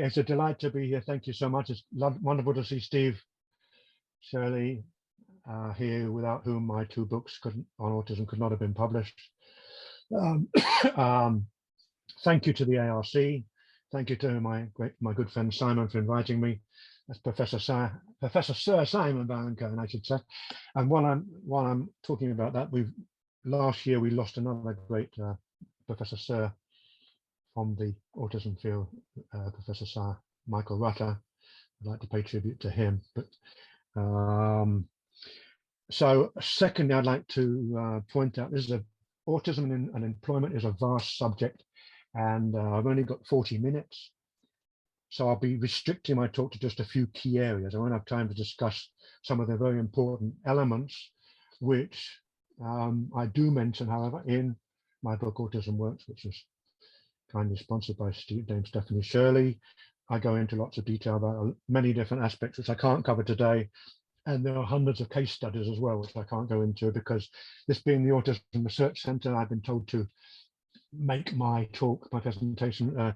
It's a delight to be here. Thank you so much. It's wonderful to see Steve, Shirley here, without whom my two books on autism could not have been published. Thank you to the ARC. Thank you to my good friend Simon for inviting me. That's Professor Sir Simon Baron-Cohen, I should say. And while I'm talking about that, last year we lost another great Professor Sir from the autism field, Professor Sir Michael Rutter. I'd like to pay tribute to him. But so secondly, I'd like to point out autism and employment is a vast subject, and I've only got 40 minutes. So I'll be restricting my talk to just a few key areas. I won't have time to discuss some of the very important elements, which I do mention, however, in my book, Autism Works, which is kindly sponsored by Dame Stephanie Shirley. I go into lots of detail about many different aspects, which I can't cover today. And there are hundreds of case studies as well, which I can't go into, because this being the Autism Research Centre, I've been told to make my presentation,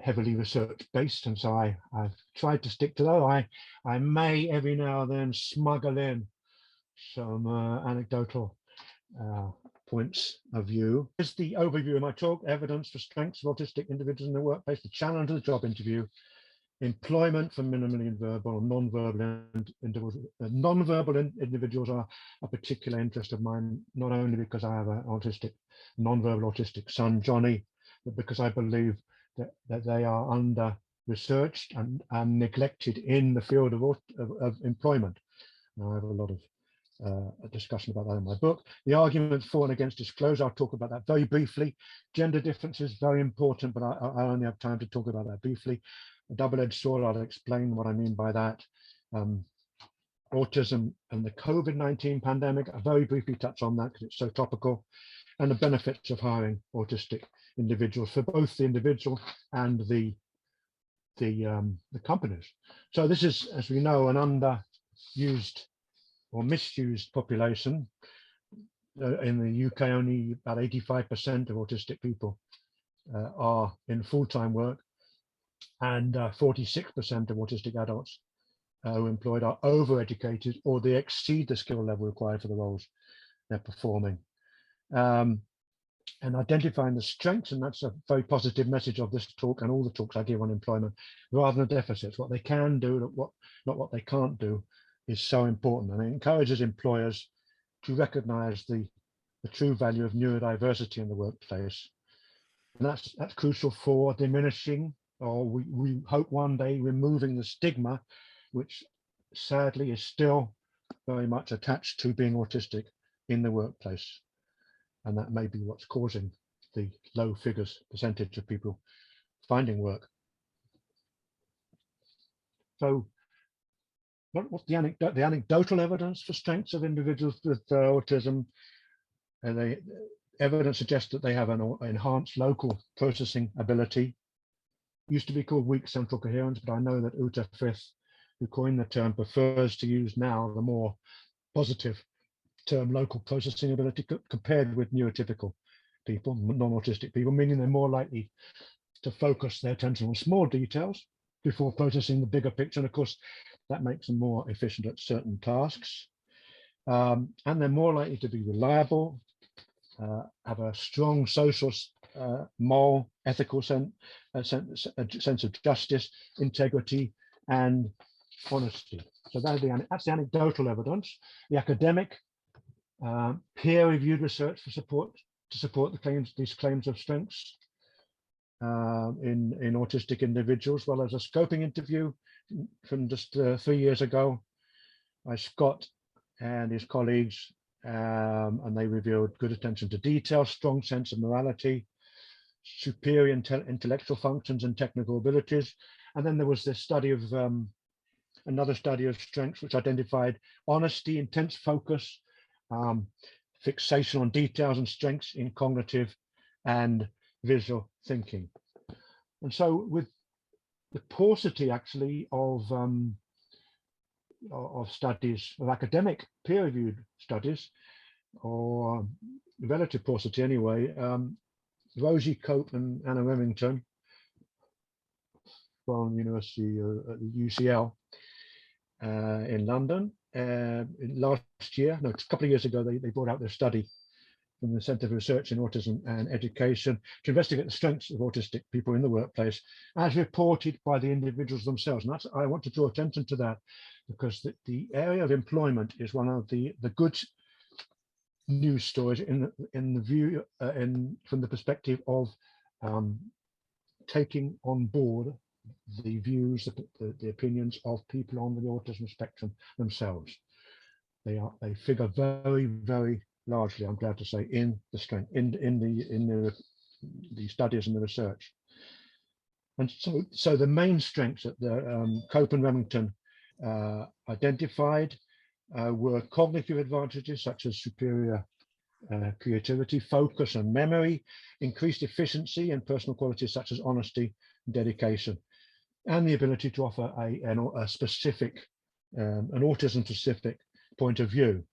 heavily research based, and so I've tried to stick to that. I may every now and then smuggle in some anecdotal points of view. Here's the overview of my talk: evidence for strengths of autistic individuals in the workplace, the challenge of the job interview, employment for minimally verbal or non-verbal individuals. Non-verbal individuals are a particular interest of mine, not only because I have an non-verbal autistic son, Johnny, but because I believe that they are under researched and neglected in the field of employment. Now, I have a lot of discussion about that in my book. The arguments for and against disclosure, I'll talk about that very briefly. Gender differences, very important, but I only have time to talk about that briefly. A double-edged sword, I'll explain what I mean by that. Autism and the COVID-19 pandemic, I very briefly touch on that because it's so topical, and the benefits of hiring autistic individuals for both the individual and the companies. So this is, as we know, an underused or misused population. In the UK, only about 85% of autistic people are in full-time work, and 46% of autistic adults who are employed are overeducated, or they exceed the skill level required for the roles they're performing. And identifying the strengths, and that's a very positive message of this talk and all the talks I give on employment, rather than deficits. What they can do, not what they can't do, is so important. And it encourages employers to recognize the true value of neurodiversity in the workplace. And that's crucial for diminishing, or we hope one day removing, the stigma, which sadly is still very much attached to being autistic in the workplace. And that may be what's causing the low percentage of people finding work. So what's the anecdotal evidence for strengths of individuals with autism? The evidence suggests that they have an enhanced local processing ability. Used to be called weak central coherence, but I know that Uta Frith, who coined the term, prefers to use now the more positive term local processing ability, compared with neurotypical people, non-autistic people, meaning they're more likely to focus their attention on small details before processing the bigger picture. And of course, that makes them more efficient at certain tasks. And they're more likely to be reliable, have a strong social, moral, ethical sense of justice, integrity, and honesty. So that's the anecdotal evidence. The academic, peer-reviewed research to support these claims of strengths in autistic individuals, as well as a scoping interview from just 3 years ago by Scott and his colleagues, and they revealed good attention to detail, strong sense of morality, superior intellectual functions and technical abilities. And then there was this study of another study of strengths, which identified honesty, intense focus, fixation on details, and strengths in cognitive and visual thinking. And so with the paucity actually of studies, of academic peer-reviewed studies, or relative paucity anyway, Rosie Cope and Anna Remington from University at the UCL in London. Last year, no, a couple of years ago, they brought out their study from the Centre for Research in Autism and Education to investigate the strengths of autistic people in the workplace as reported by the individuals themselves. And that's, I want to draw attention to that because the area of employment is one of the good news stories in the view from the perspective of taking on board the views, the opinions of people on the autism spectrum themselves. They figure very, very largely, I'm glad to say, in the strength in the studies and the research. And so the main strengths that the Cope and Remington identified were cognitive advantages such as superior creativity, focus and memory, increased efficiency, and personal qualities such as honesty and dedication, and the ability to offer a specific, an autism-specific point of view.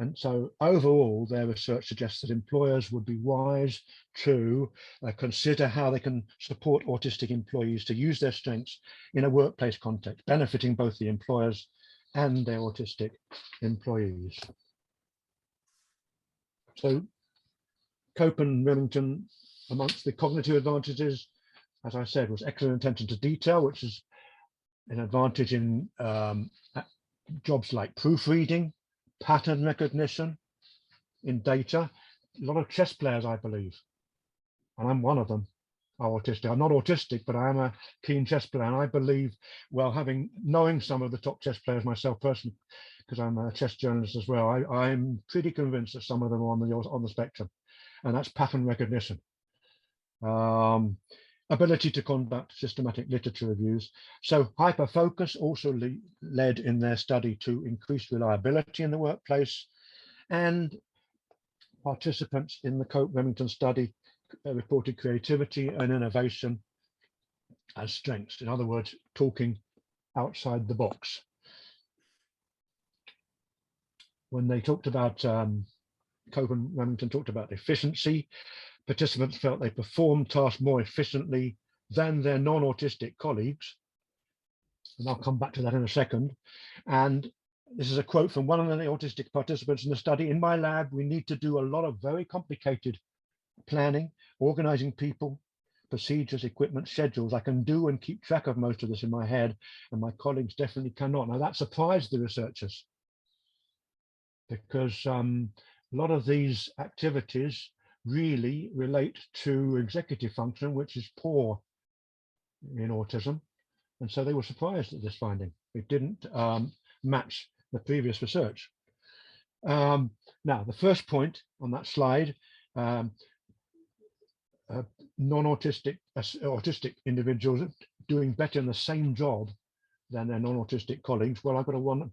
And so overall, their research suggests that employers would be wise to consider how they can support autistic employees to use their strengths in a workplace context, benefiting both the employers and their autistic employees. So Cope and Remington, amongst the cognitive advantages, as I said, was excellent attention to detail, which is an advantage in jobs like proofreading, pattern recognition in data. A lot of chess players, I believe, and I'm one of them, are autistic. I'm not autistic, but I am a keen chess player, and I believe, well, knowing some of the top chess players myself personally, because I'm a chess journalist as well, I'm pretty convinced that some of them are on the spectrum, and that's pattern recognition. Ability to conduct systematic literature reviews. So hyperfocus also led in their study to increased reliability in the workplace, and participants in the Cope-Remington study reported creativity and innovation as strengths. In other words, talking outside the box. When they talked about, Cope and Remington talked about efficiency, participants felt they performed tasks more efficiently than their non-autistic colleagues. And I'll come back to that in a second. And this is a quote from one of the autistic participants in the study. In my lab, we need to do a lot of very complicated planning, organizing people, procedures, equipment, schedules. I can do and keep track of most of this in my head, and my colleagues definitely cannot. Now that surprised the researchers because a lot of these activities really relate to executive function, which is poor in autism. And so they were surprised at this finding. It didn't match the previous research. Now, the first point on that slide, non-autistic, autistic individuals doing better in the same job than their non-autistic colleagues. Well, I've got one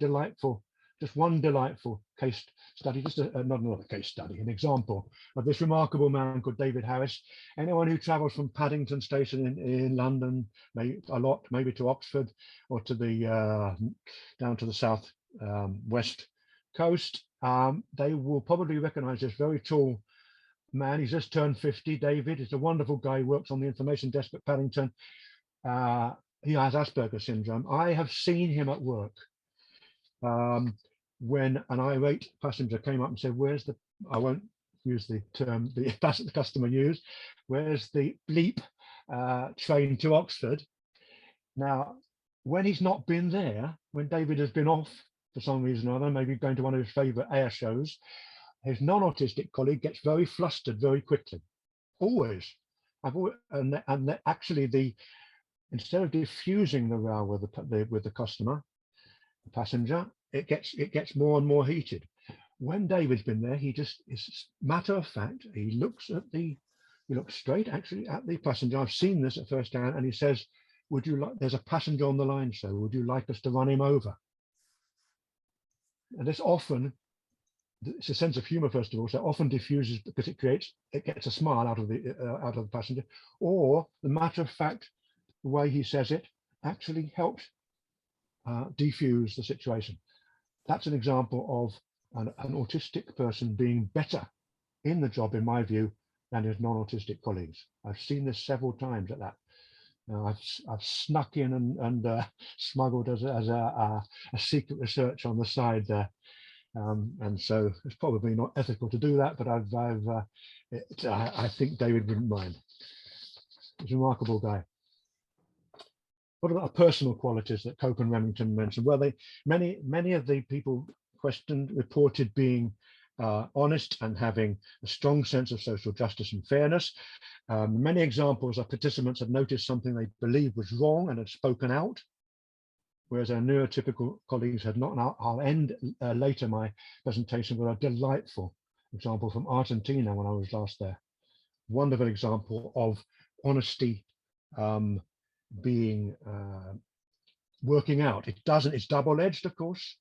delightful case study, just not another case study, an example of this remarkable man called David Harris. Anyone who travels from Paddington Station in London, maybe to Oxford or to the down to the south west coast, they will probably recognize this very tall man. He's just turned 50. David is a wonderful guy. He works on the information desk at Paddington. He has Asperger's syndrome. I have seen him at work. When an irate passenger came up and said, where's the, I won't use the term the customer used, where's the bleep train to Oxford? Now, when he's not been there, when David has been off for some reason or other, maybe going to one of his favorite air shows, his non-autistic colleague gets very flustered very quickly, always. And actually, instead of diffusing the row with the customer, the passenger, it gets more and more heated. When David's been there, he just is matter of fact. He looks straight actually at the passenger. I've seen this at first hand, and he says, "Would you like? There's a passenger on the line, sir. Would you like us to run him over?" And this often, it's a sense of humor first of all. So often diffuses because it gets a smile out of the passenger, or the matter of fact, the way he says it actually helps defuse the situation. That's an example of an autistic person being better in the job, in my view, than his non-autistic colleagues. I've seen this several times at that I've snuck in and smuggled as a secret research on the side there, and so it's probably not ethical to do that. But I think David wouldn't mind. He's a remarkable guy. What about the personal qualities that Cope and Remington mentioned? Well, many of the people questioned reported being honest and having a strong sense of social justice and fairness. Many examples of participants had noticed something they believed was wrong and had spoken out, whereas our neurotypical colleagues had not. And I'll end later my presentation with a delightful example from Argentina when I was last there. Wonderful example of honesty being working out. It's double-edged, of course,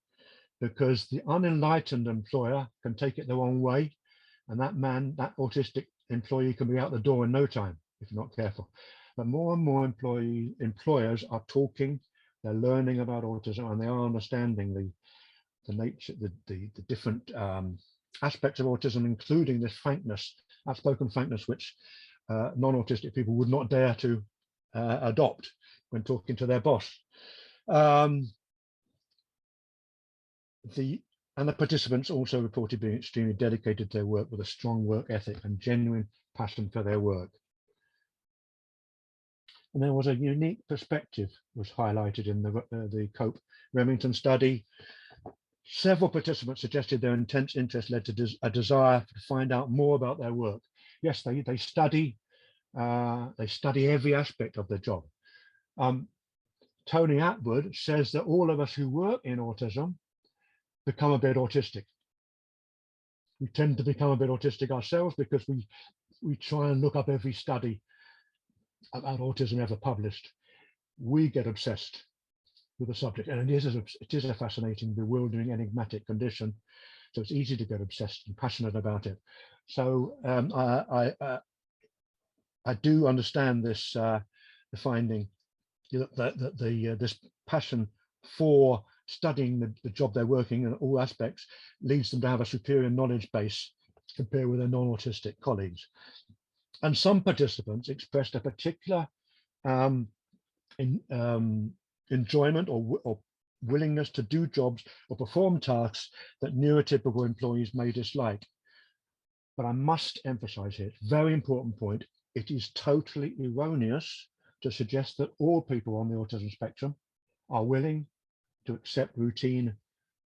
because the unenlightened employer can take it the wrong way, and that autistic employee can be out the door in no time if you're not careful. But more and more employers are talking, they're learning about autism, and they are understanding the nature, the different aspects of autism, including this frankness, outspoken frankness, which non-autistic people would not dare to adopt when talking to their boss. The participants also reported being extremely dedicated to their work with a strong work ethic and genuine passion for their work. And there was a unique perspective was highlighted in the Cope Remington study. Several participants suggested their intense interest led to a desire to find out more about their work. Yes, they study every aspect of their job. Tony Atwood says that all of us who work in autism become a bit autistic. We tend to become a bit autistic ourselves because we try and look up every study about autism ever published. We get obsessed with the subject, and it is a fascinating, bewildering, enigmatic condition. So it's easy to get obsessed and passionate about it. So I do understand this the finding that this passion for studying the job they're working in all aspects leads them to have a superior knowledge base compared with their non-autistic colleagues. And some participants expressed a particular enjoyment or willingness to do jobs or perform tasks that neurotypical employees may dislike. But I must emphasize here, it's a very important point, it is totally erroneous to suggest that all people on the autism spectrum are willing to accept routine,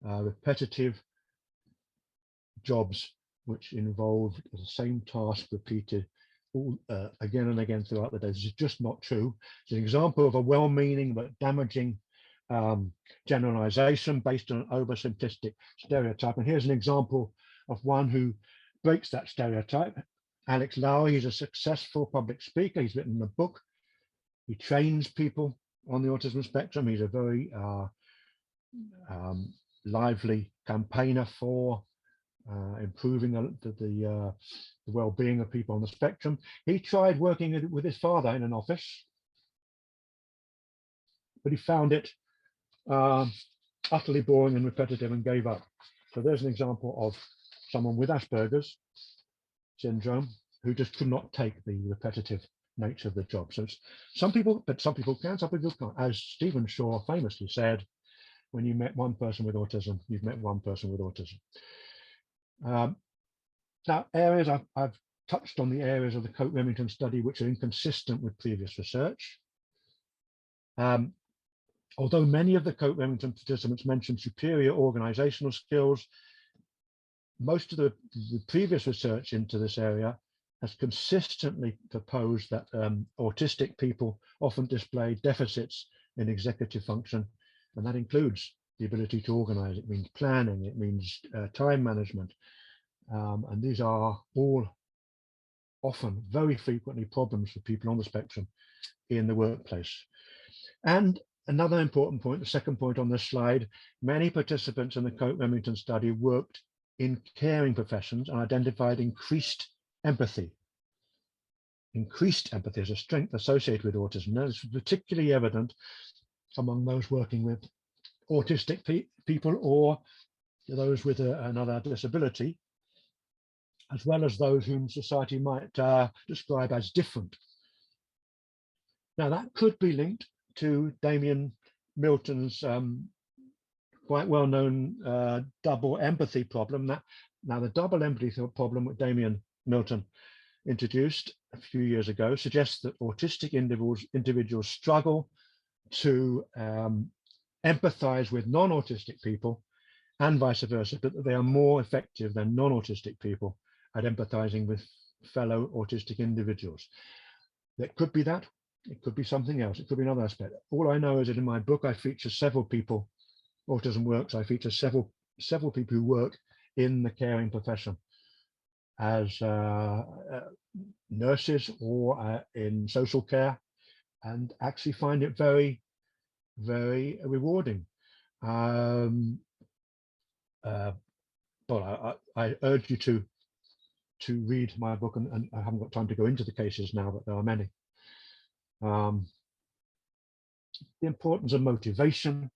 repetitive jobs which involve the same task repeated again and again throughout the day. This is just not true. It's an example of a well-meaning but damaging generalization based on an oversimplistic stereotype. And here's an example of one who breaks that stereotype. Alex Lowry, he's a successful public speaker. He's written a book. He trains people on the autism spectrum. He's a very lively campaigner for improving the well-being of people on the spectrum. He tried working with his father in an office, but he found it utterly boring and repetitive and gave up. So there's an example of someone with Asperger's syndrome who just could not take the repetitive nature of the job. So some people can, some people can't. As Stephen Shaw famously said, when you met one person with autism, you've met one person with autism. Now, areas I've touched on the areas of the Cope Remington study which are inconsistent with previous research. Although many of the Cope Remington participants mentioned superior organizational skills, most of the previous research into this area has consistently proposed that autistic people often display deficits in executive function, and that includes the ability to organize. It means planning, it means time management, and these are all often, very frequently, problems for people on the spectrum in the workplace. And another important point, the second point on this slide, many participants in the Cope Remington study worked in caring professions and identified increased empathy. Increased empathy is a strength associated with autism. That is particularly evident among those working with autistic people or those with another disability, as well as those whom society might describe as different. Now that could be linked to Damien Milton's quite well-known double empathy problem. Now the double empathy problem with Damien Milton introduced a few years ago suggests that autistic individuals struggle to empathize with non-autistic people and vice versa, but that they are more effective than non-autistic people at empathizing with fellow autistic individuals. It could be that, it could be something else, it could be another aspect. All I know is that in my book I feature several people, Autism Works, I feature several people who work in the caring profession as nurses or in social care, and actually find it very, very rewarding. But I urge you to read my book, and I haven't got time to go into the cases now, but there are many. The importance of motivation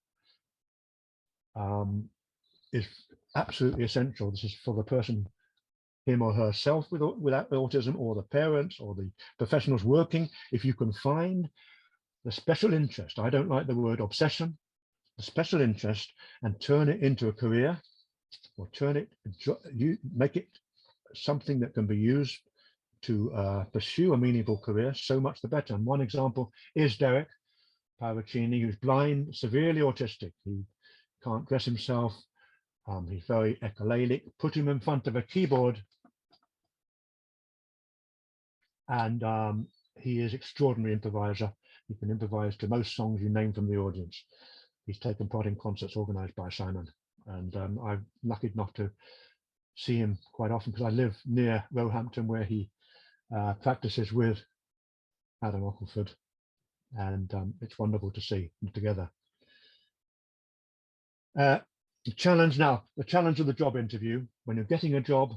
is absolutely essential. This is for the person, him or herself without autism, or the parents or the professionals working. If you can find the special interest, I don't like the word obsession, the special interest, and turn it into a career, or make it something that can be used to pursue a meaningful career, so much the better. And one example is Derek Paracchini, who's blind, severely autistic. He can't dress himself. He's very echolalic. Put him in front of a keyboard and he is extraordinary improviser. He can improvise to most songs you name from the audience. He's taken part in concerts organized by Simon, and I'm lucky enough to see him quite often because I live near Roehampton, where he practices with Adam Feinstein, and it's wonderful to see them together. The challenge of the job interview, when you're getting a job,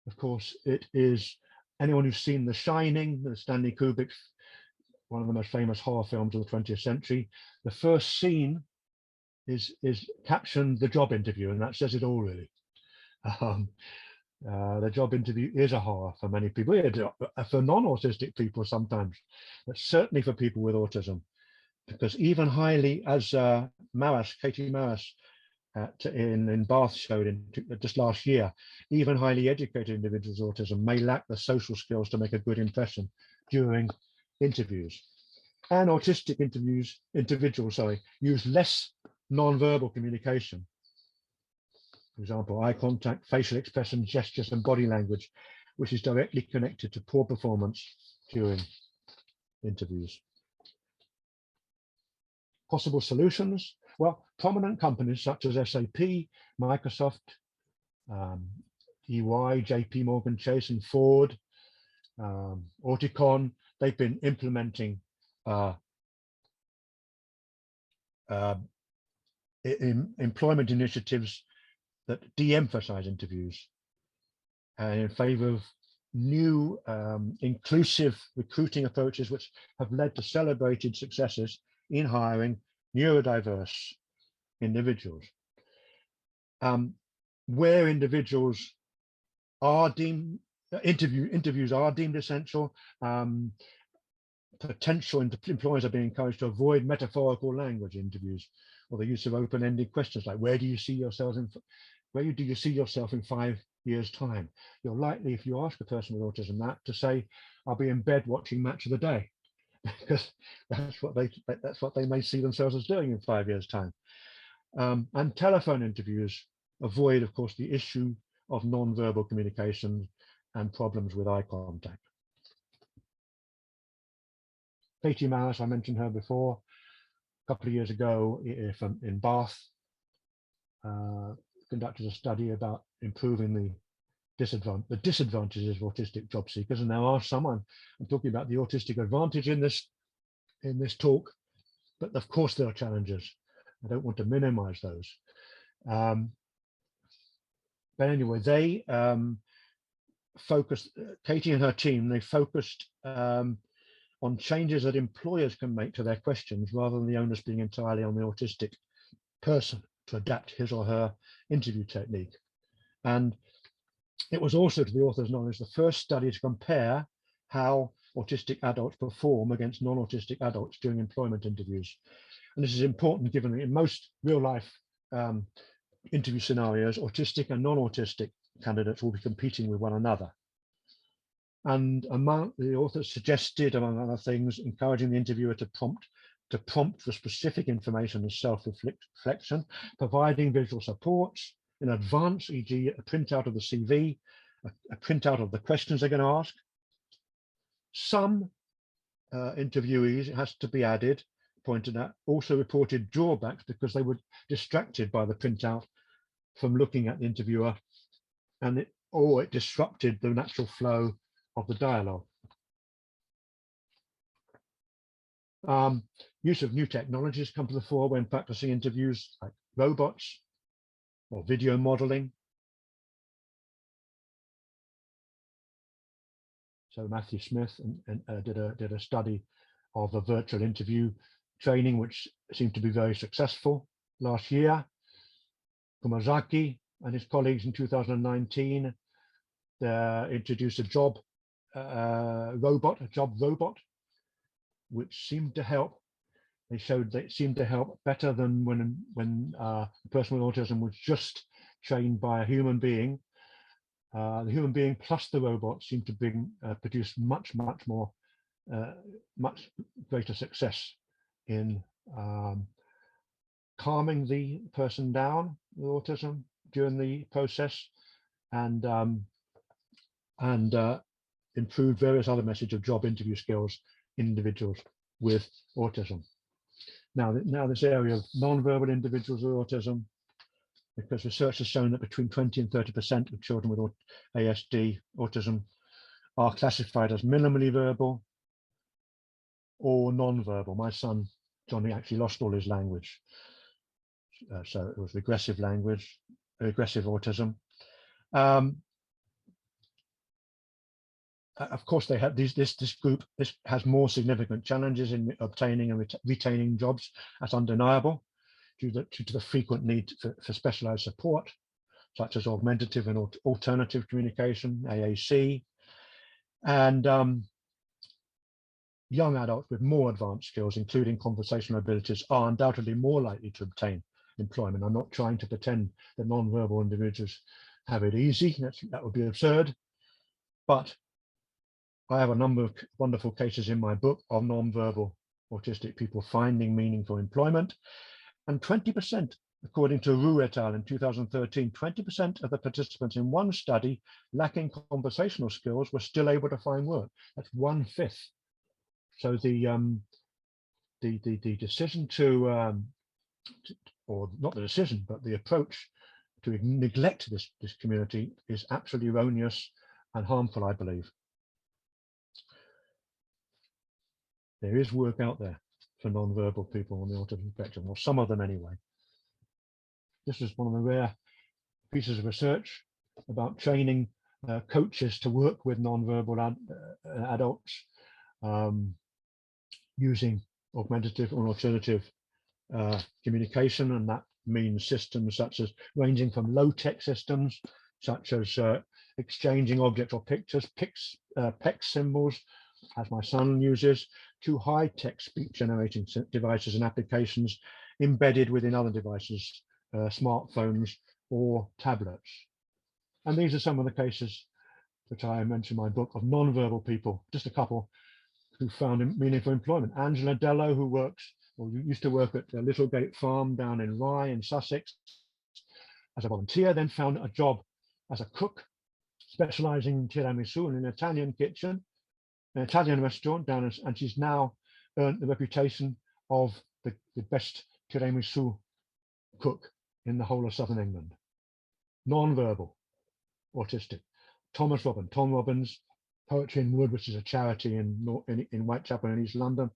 of course, it is anyone who's seen The Shining, the Stanley Kubrick's, one of the most famous horror films of the 20th century. The first scene is captioned the job interview, and that says it all, really. The job interview is a horror for many people, for non-autistic people sometimes, but certainly for people with autism, because even highly, as Katie Maris in Bath showed just last year, even highly educated individuals with autism may lack the social skills to make a good impression during interviews. And autistic individuals use less non-verbal communication. For example, eye contact, facial expression, gestures, and body language, which is directly connected to poor performance during interviews. Possible solutions? Well, prominent companies such as SAP, Microsoft, EY, JP Morgan Chase, and Ford, Auticon, they've been implementing employment initiatives that de-emphasize interviews in favor of new inclusive recruiting approaches, which have led to celebrated successes in hiring neurodiverse individuals. Where interviews are deemed essential, potential employers are being encouraged to avoid metaphorical language interviews, or the use of open-ended questions like, where do you see yourself in 5 years' time? You're likely, if you ask a person with autism that, to say, I'll be in bed watching Match of the Day, because that's what they may see themselves as doing in 5 years' time. And telephone interviews avoid, of course, the issue of non-verbal communication and problems with eye contact. Katie Maris, I mentioned her before, a couple of years ago in Bath, conducted a study about improving the disadvantages of autistic job seekers, and there are some. I'm talking about the autistic advantage in this talk, but of course there are challenges. I don't want to minimize those. But anyway, they focused, Katie and her team, they focused on changes that employers can make to their questions, rather than the onus being entirely on the autistic person to adapt his or her interview technique. And it was also, to the author's knowledge, the first study to compare how autistic adults perform against non-autistic adults during employment interviews. And this is important given that in most real life interview scenarios, autistic and non-autistic candidates will be competing with one another. And among the authors suggested, among other things, encouraging the interviewer to prompt for specific information and self-reflection, providing visual supports in advance, e.g. a printout of the CV, a printout of the questions they're going to ask. Some interviewees, it has to be added, pointed out, also reported drawbacks because they were distracted by the printout from looking at the interviewer, and it disrupted the natural flow of the dialogue. Use of new technologies come to the fore when practicing interviews, like robots or video modeling. So Matthew Smith did a study of a virtual interview training, which seemed to be very successful last year. Kumazaki and his colleagues in 2019 introduced a job robot, which seemed to help. They showed that it seemed to help better than when a person with autism was just trained by a human being. The human being plus the robot seemed to produce much greater success in calming the person down with autism during the process, and improve various other methods of job interview skills in individuals with autism. Now this area of non-verbal individuals with autism, because research has shown that between 20 and 30% of children with ASD, autism, are classified as minimally verbal or non-verbal. My son, Johnny, actually lost all his language. So it was regressive language, regressive autism. Of course, they have this group. This has more significant challenges in obtaining and retaining jobs. That's undeniable, due to the frequent need for specialized support, such as augmentative and alternative communication, AAC, and young adults with more advanced skills, including conversational abilities, are undoubtedly more likely to obtain employment. I'm not trying to pretend that non-verbal individuals have it easy. That would be absurd. But I have a number of wonderful cases in my book of non-verbal autistic people finding meaningful employment. And 20%, according to Ru et al. In 2013, 20% of the participants in one study lacking conversational skills were still able to find work. That's 1/5. So the decision or not the decision, but the approach to neglect this community is absolutely erroneous and harmful, I believe. There is work out there for non-verbal people on the autism spectrum, or some of them anyway. This is one of the rare pieces of research about training coaches to work with non-verbal adults using augmentative or alternative communication, and that means systems such as ranging from low-tech systems such as exchanging objects or pictures, PEX symbols, as my son uses, to high-tech speech-generating devices and applications embedded within other devices, smartphones or tablets. And these are some of the cases that I mentioned in my book of non-verbal people, just a couple who found meaningful employment. Angela Dello, who used to work at Littlegate Farm down in Rye in Sussex as a volunteer, then found a job as a cook, specializing in tiramisu in an Italian kitchen, an Italian restaurant down, and she's now earned the reputation of the best tiramisu cook in the whole of southern England. Non-verbal, autistic. Tom Robbins, Poetry in Wood, which is a charity in Whitechapel in East London.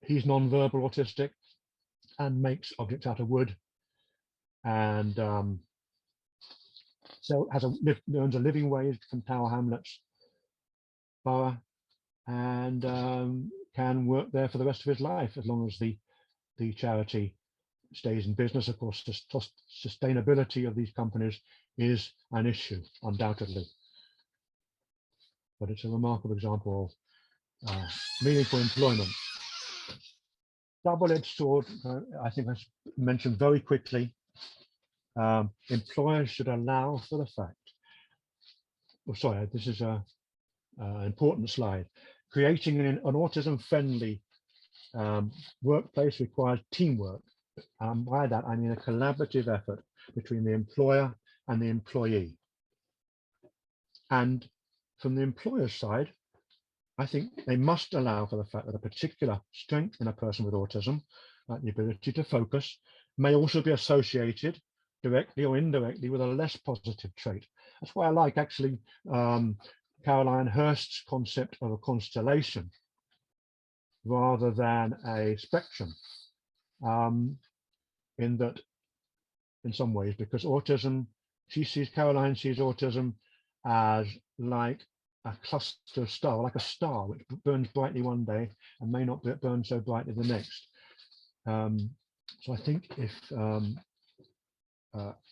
He's non-verbal autistic and makes objects out of wood, and so earns a living wage from Tower Hamlets Borough, and can work there for the rest of his life as long as the charity stays in business. Of course, the sustainability of these companies is an issue, undoubtedly. but it's a remarkable example of meaningful employment. Double-edged sword, I think I mentioned very quickly. Employers should allow for the fact, oh, sorry, this is an important slide. Creating an autism-friendly workplace requires teamwork. By that, I mean a collaborative effort between the employer and the employee. And from the employer's side, I think they must allow for the fact that a particular strength in a person with autism, like the ability to focus, may also be associated directly or indirectly with a less positive trait. That's why I like actually Caroline Hirst's concept of a constellation rather than a spectrum, in that, in some ways, because autism, Caroline sees autism as like a cluster of stars, like a star which burns brightly one day and may not burn so brightly the next. So I think if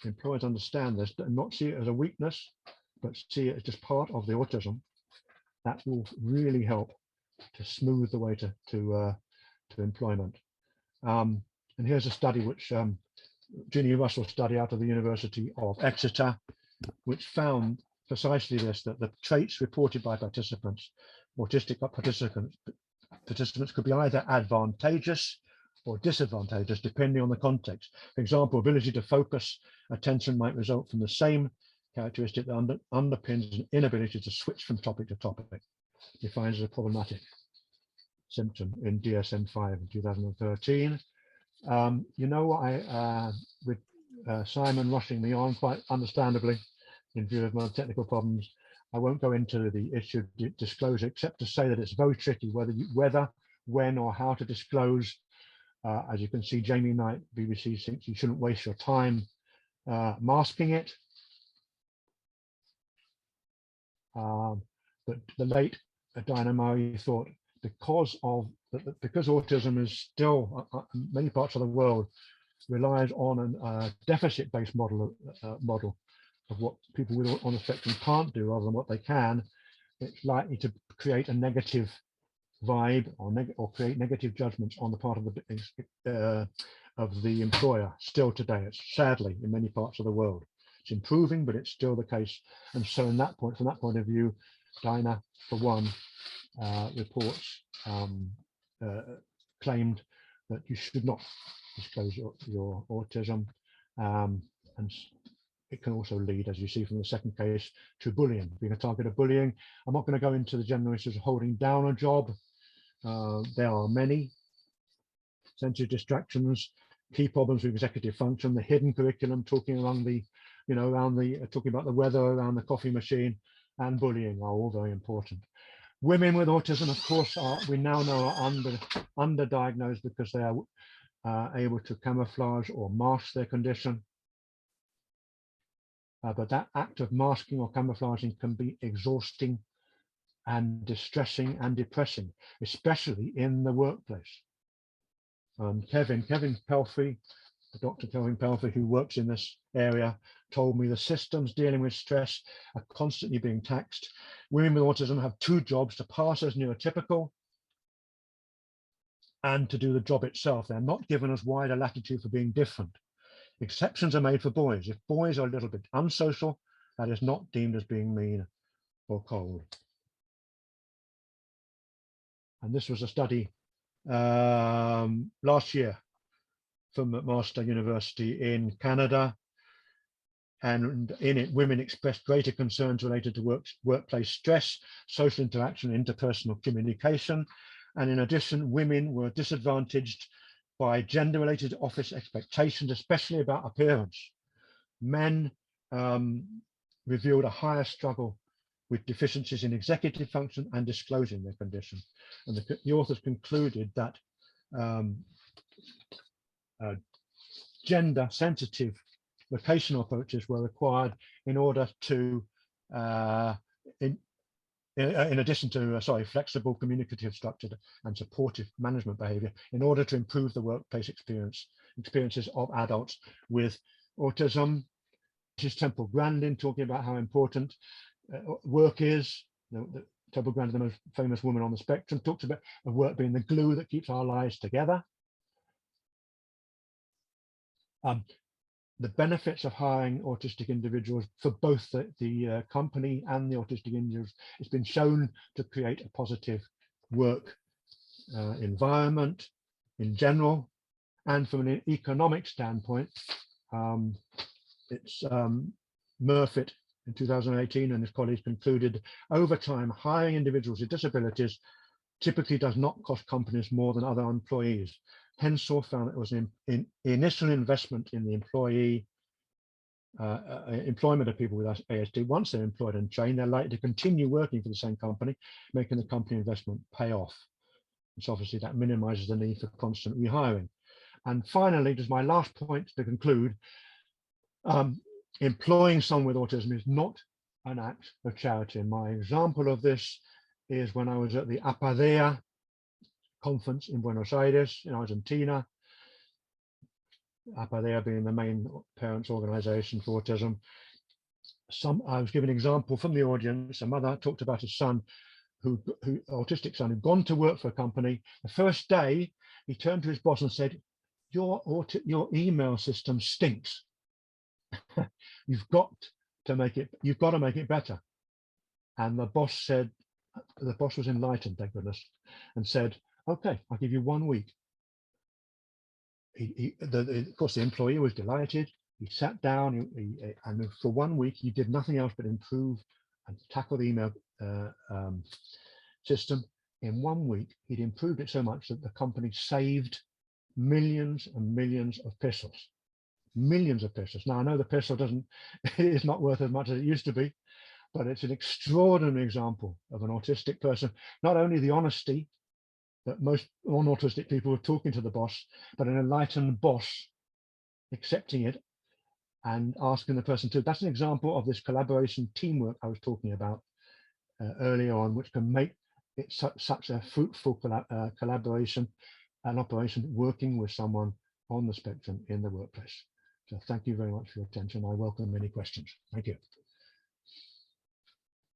employers understand this and not see it as a weakness, but see it as just part of the autism, that will really help to smooth the way to employment. And here's a study which Ginny Russell study out of the University of Exeter, which found precisely this, that the traits reported by participants, autistic participants could be either advantageous or disadvantageous depending on the context. For example, ability to focus attention might result from the same characteristic that underpins an inability to switch from topic to topic, defined as a problematic symptom in DSM-5 in 2013. You know what, with Simon rushing me on quite understandably in view of my technical problems, I won't go into the issue of disclosure except to say that it's very tricky whether, when or how to disclose. As you can see, Jamie Knight, BBC, thinks you shouldn't waste your time masking it. But the late Diana Murray thought because autism is still, in many parts of the world, relies on a deficit-based model of what people on the spectrum can't do rather than what they can, it's likely to create a negative vibe or create negative judgments on the part of the employer still today. It's sadly in many parts of the world. It's improving, but it's still the case. And so from that point of view, Dinah, for one, reports claimed that you should not disclose your autism, and it can also lead, as you see from the second case, to bullying, being a target of bullying. I'm not going to go into the general issues of holding down a job. There are many sensory distractions, key problems with executive function, the hidden curriculum, talking around the, talking about the weather around the coffee machine, and bullying are all very important. Women with autism, of course, we now know are underdiagnosed because they are able to camouflage or mask their condition. But that act of masking or camouflaging can be exhausting and distressing and depressing, especially in the workplace. Kevin Pelfrey, Dr. Kevin Pelfrey, who works in this area, told me the systems dealing with stress are constantly being taxed. Women with autism have two jobs: to pass as neurotypical and to do the job itself. They're not given as wide a latitude for being different. Exceptions are made for boys. If boys are a little bit unsocial, that is not deemed as being mean or cold. And this was a study last year from McMaster University in Canada. And in it, women expressed greater concerns related to workplace stress, social interaction, and interpersonal communication. And in addition, women were disadvantaged by gender-related office expectations, especially about appearance. Men revealed a higher struggle with deficiencies in executive function and disclosing their condition. And the authors concluded that gender-sensitive vocational approaches were required in order to, in addition to, flexible, communicative, structured, and supportive management behavior, in order to improve the workplace experiences of adults with autism. This is Temple Grandin talking about how important work is. Toby Grant, the most famous woman on the spectrum, talks about the work being the glue that keeps our lives together. The benefits of hiring autistic individuals for both the company and the autistic individuals, it's been shown to create a positive work environment in general. And from an economic standpoint, it's Murfitt in 2018 and his colleagues concluded over time, hiring individuals with disabilities typically does not cost companies more than other employees. Henshaw found it was an initial investment in the employee employment of people with ASD. Once they're employed and trained, they're likely to continue working for the same company, making the company investment pay off. So obviously that minimizes the need for constant rehiring. And finally, just my last point to conclude, employing someone with autism is not an act of charity. My example of this is when I was at the APADEA conference in Buenos Aires in Argentina, APADEA being the main parents organization for autism. I was given an example from the audience. A mother talked about a son who autistic son had gone to work for a company. The first day he turned to his boss and said, your email system stinks. You've got to make it better. And the boss was enlightened, thank goodness, and said, okay, I'll give you 1 week. Of course, the employee was delighted. He sat down and for 1 week, he did nothing else but improve and tackle the email system. In 1 week, he'd improved it so much that the company saved millions and millions of pesos. Millions of pesos. Now, I know the peso is not worth as much as it used to be, but it's an extraordinary example of an autistic person, not only the honesty that most non-autistic people were talking to the boss, but an enlightened boss accepting it and asking the person to. That's an example of this collaboration teamwork I was talking about earlier on, which can make it such a fruitful collaboration and operation working with someone on the spectrum in the workplace. So thank you very much for your attention. I welcome any questions. Thank you.